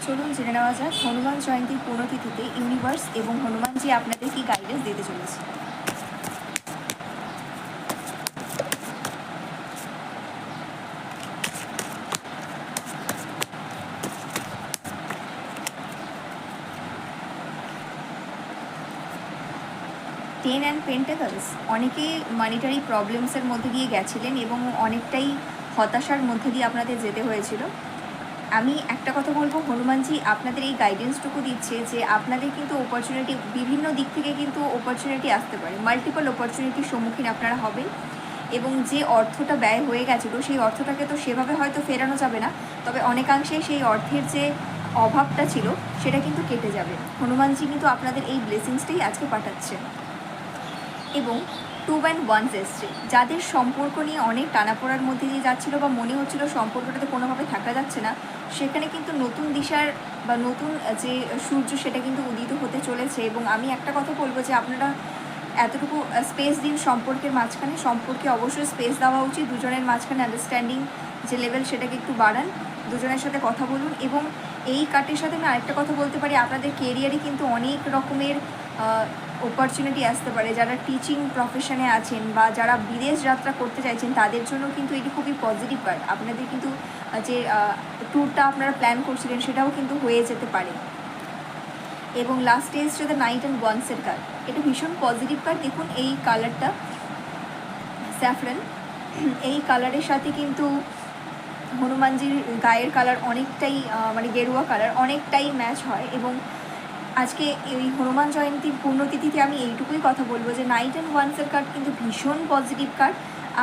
চলুন জেনে নেওয়া যাক হনুমান জয়ন্তীর পুণ্যতিথিতে ইউনিভার্স এবং হনুমানজি আপনাদের কি গাইডেন্স দিতে চলেছে। টেন অ্যান্ড পেন্টাকলস, অনেকে মানিটারি প্রবলেমসের মধ্যে দিয়ে গেছিলেন এবং অনেকটাই হতাশার মধ্যে দিয়ে আপনাদের যেতে হয়েছিল। আমি একটা কথা বলবো, হনুমানজি আপনাদের এই গাইডেন্সটুকু দিচ্ছে যে আপনাদের কিন্তু অপরচুনিটি, বিভিন্ন দিক থেকে কিন্তু অপরচুনিটি আসতে পারে, মাল্টিপল অপরচুনিটির সম্মুখীন আপনারা হবেন এবং যে অর্থটা ব্যয় হয়ে গেছিলো সেই অর্থটাকে তো সেভাবে হয়তো ফেরানো যাবে না, তবে অনেকাংশে সেই অর্থের যে অভাবটা ছিল সেটা কিন্তু কেটে যাবে। হনুমানজি কিন্তু আপনাদের এই ব্লেসিংসটাই আজকে পাঠাচ্ছে। এবং 2 and 1 এসছে, যাদের সম্পর্ক নিয়ে অনেক টানাপোড়ার মধ্যে দিয়ে যাচ্ছিলো বা মনে হচ্ছিল সম্পর্কটাতে কোনোভাবে থাকা যাচ্ছে না, সেখানে কিন্তু নতুন দিশার বা নতুন যে সূর্য সেটা কিন্তু উদিত হতে চলেছে। এবং আমি একটা কথা বলবো যে আপনারা এতটুকু স্পেস দিন সম্পর্কের মাঝখানে, সম্পর্কে অবশ্যই স্পেস দেওয়া উচিত, দুজনের মাঝখানে আন্ডারস্ট্যান্ডিং যে লেভেল সেটা একটু বাড়ান, দুজনের সাথে কথা বলুন। এবং এই কার্ডের সাথে আমি আরেকটা কথা বলতে পারি, আপনাদের কেরিয়ারে কিন্তু অনেক রকমের অপরচুনিটি আসতে পারে। যারা টিচিং প্রফেশনে আছেন বা যারা বিদেশ যাত্রা করতে চাইছেন তাদের জন্য কিন্তু এটি খুবই পজিটিভ কার্ড। আপনাদের কিন্তু যে ট্যুরটা আপনারা প্ল্যান করছিলেন সেটাও কিন্তু হয়ে যেতে পারে। এবং লাস্টে এসছে দ্য নাইট অ্যান্ড ওয়ান্সের কার্ড, এটা ভীষণ পজিটিভ কার্ড। দেখুন এই কালারটা স্যাফরান, এই কালারের সাথে কিন্তু হনুমানজির গায়ের কালার অনেকটাই মানে গেরুয়া কালার অনেকটাই ম্যাচ হয়। এবং আজকে এই হনুমান জয়ন্তীর পুণ্যতিথিতে আমি এইটুকুই কথা বলবো যে নাইট অ্যান্ড ওয়ান্সের কার্ড কিন্তু ভীষণ পজিটিভ কার্ড।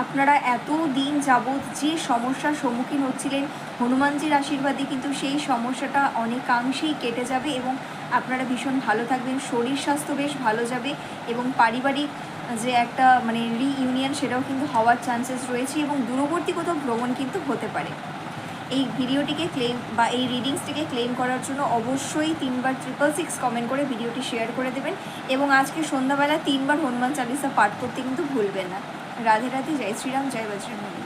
আপনারা এত দিন যাবৎ যে সমস্যার সম্মুখীন হচ্ছিলেন, হনুমানজির আশীর্বাদে কিন্তু সেই সমস্যাটা অনেকাংশেই কেটে যাবে এবং আপনারা ভীষণ ভালো থাকবেন, শরীর স্বাস্থ্য বেশ ভালো যাবে এবং পারিবারিক যে একটা মানে রিইউনিয়ন সেটাও কিন্তু হওয়ার চান্সেস রয়েছে এবং দূরবর্তী কোথাও ভ্রমণ কিন্তু হতে পারে। এই ভিডিওটিকে ক্লেম বা এই রিডিংসটিকে ক্লেম করার জন্য অবশ্যই 3 বার 666 কমেন্ট করে ভিডিওটি শেয়ার করে দেবেন এবং আজকে সন্ধ্যাবেলা 3 বার হনুমান চালিসা পাঠ করতে কিন্তু ভুলবেন না। রাধে রাধে, জয় শ্রীরাম, জয় বজরঙ্গবলী।